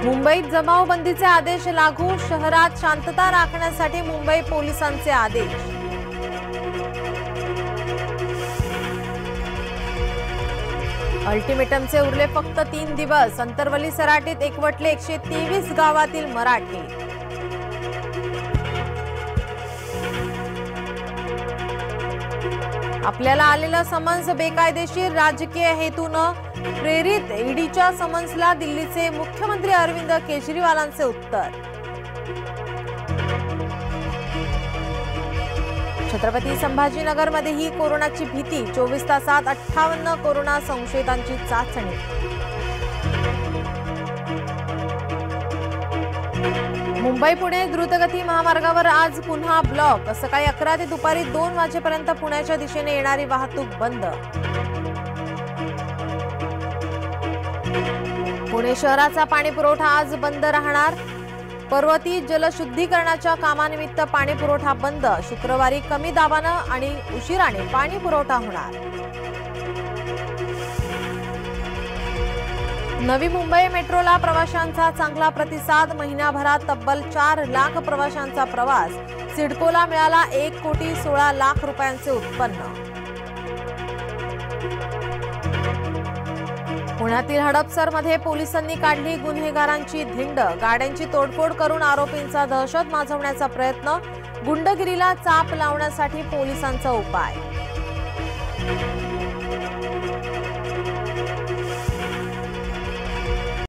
मुंबईत जमावबंदीचे आदेश लागू, शहरात शांतता राखण्यासाठी मुंबई पोलिसांचे आदेश। अल्टिमेटमचे उरले फक्त 3 दिवस, अंतरवली सराटीत एकवटले 123 गावातील मराठी। आपल्याला आलेला समन्स बेकायदेशीर, राजकीय हेतूने प्रेरित। ईडीच्या समन्सला दिल्लीचे मुख्यमंत्री अरविंद केजरीवालांचे उत्तर। छत्रपती संभाजीनगरमध्येही कोरोनाची भीती, 24 तासात 58 कोरोना संशयितांची चाचणी। मुंबई पुणे द्रुतगती महामार्गावर आज पुन्हा ब्लॉक, सकाळी 11 ते दुपारी 2 वाजेपर्यंत पुण्याच्या दिशेने येणारी वाहतूक बंद। पुणे शहराचा पाणी पुरवठा आज बंद राहणार। पर्वती जलशुद्धीकरणाच्या कामानिमित्त पाणी पुरवठा बंद, शुक्रवारी कमी दाबानं आणि उशिराने पाणी पुरवठा होणार। नवी मुंबई मेट्रोला प्रवाशांचा चांगला प्रतिसाद, महिन्याभरात तब्बल 4 लाख प्रवाशांचा प्रवास। सिडकोला मिळाला 1,16,00,000 रुपयांचे उत्पन्न। पुण्यातील हडपसरमध्ये पोलिसांनी काढली गुन्हेगारांची धिंड, गाड्यांची तोडफोड करून आरोपींचा दहशत माजवण्याचा प्रयत्न, गुंडगिरीला चाप लावण्यासाठी पोलिसांचा उपाय।